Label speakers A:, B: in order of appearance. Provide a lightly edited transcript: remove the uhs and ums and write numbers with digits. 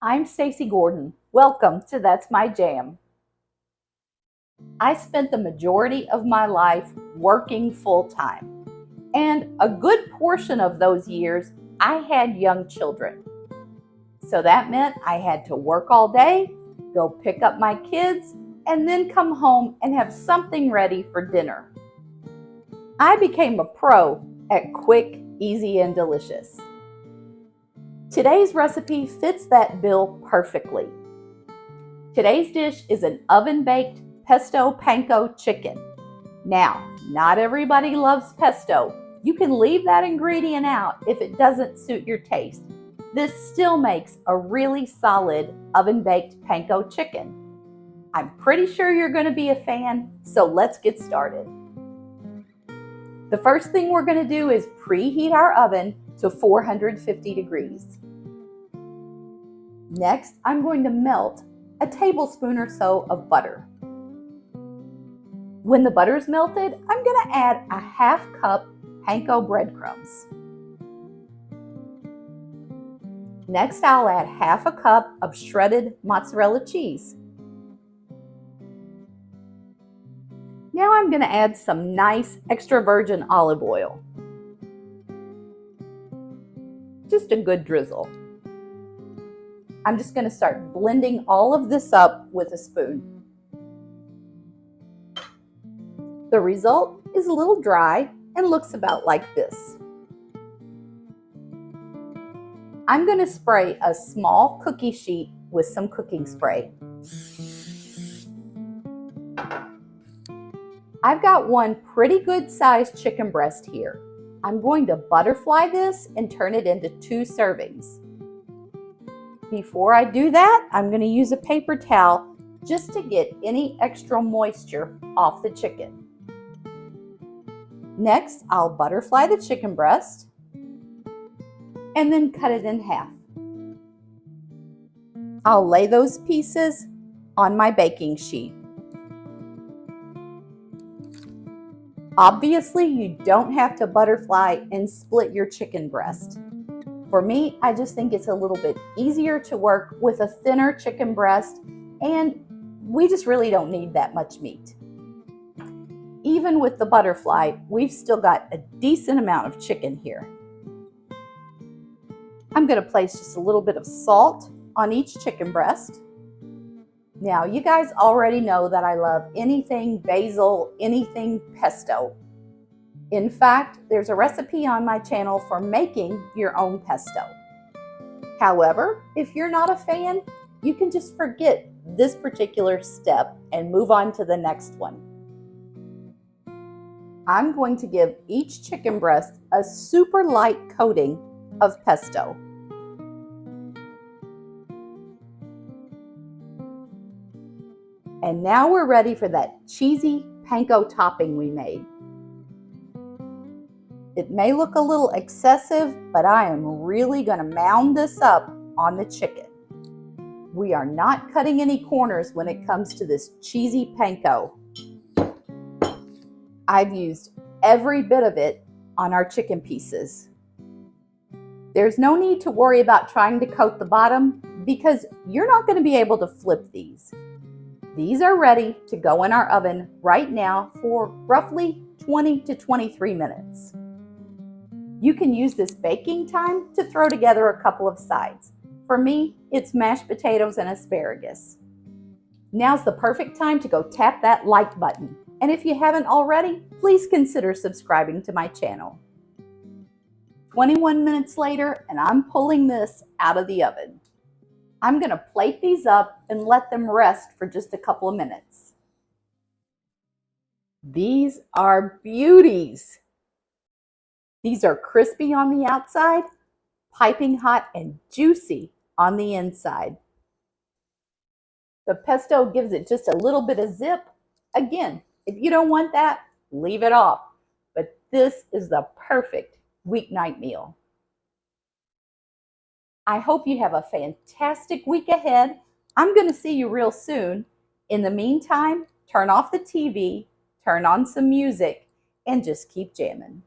A: I'm Stacy Gordon. Welcome to That's My Jam. I spent the majority of my life working full-time, and a good portion of those years I had young children. So that meant I had to work all day, go pick up my kids, and then come home and have something ready for dinner. I became a pro at quick, easy, and delicious. Today's recipe fits that bill perfectly. Today's dish is an oven-baked pesto panko chicken. Now, not everybody loves pesto. You can leave that ingredient out if it doesn't suit your taste. This still makes a really solid oven-baked panko chicken. I'm pretty sure you're going to be a fan, so let's get started. The first thing we're going to do is preheat our oven to 450 degrees. Next, I'm going to melt a tablespoon or so of butter. When the butter is melted, I'm going to add a half cup panko breadcrumbs. Next, I'll add half a cup of shredded mozzarella cheese. Now I'm going to add some nice extra virgin olive oil. Just a good drizzle. I'm just going to start blending all of this up with a spoon. The result is a little dry and looks about like this. I'm going to spray a small cookie sheet with some cooking spray. I've got one pretty good sized chicken breast here. I'm going to butterfly this and turn it into 2 servings. Before I do that, I'm going to use a paper towel just to get any extra moisture off the chicken. Next, I'll butterfly the chicken breast and then cut it in half. I'll lay those pieces on my baking sheet. Obviously, you don't have to butterfly and split your chicken breast. For me, I just think it's a little bit easier to work with a thinner chicken breast, and we just really don't need that much meat. Even with the butterfly, we've still got a decent amount of chicken here. I'm going to place just a little bit of salt on each chicken breast. Now, you guys already know that I love anything basil, anything pesto. In fact, there's a recipe on my channel for making your own pesto. However, if you're not a fan, you can just forget this particular step and move on to the next one. I'm going to give each chicken breast a super light coating of pesto. And now we're ready for that cheesy panko topping we made. It may look a little excessive, but I am really going to mound this up on the chicken. We are not cutting any corners when it comes to this cheesy panko. I've used every bit of it on our chicken pieces. There's no need to worry about trying to coat the bottom because you're not going to be able to flip these. These are ready to go in our oven right now for roughly 20 to 23 minutes. You can use this baking time to throw together a couple of sides. For me, it's mashed potatoes and asparagus. Now's the perfect time to go tap that like button. And if you haven't already, please consider subscribing to my channel. 21 minutes later, and I'm pulling this out of the oven. I'm going to plate these up and let them rest for just a couple of minutes. These are beauties. These are crispy on the outside, piping hot and juicy on the inside. The pesto gives it just a little bit of zip. Again, if you don't want that, leave it off. But this is the perfect weeknight meal. I hope you have a fantastic week ahead. I'm going to see you real soon. In the meantime, turn off the TV, turn on some music, and just keep jamming.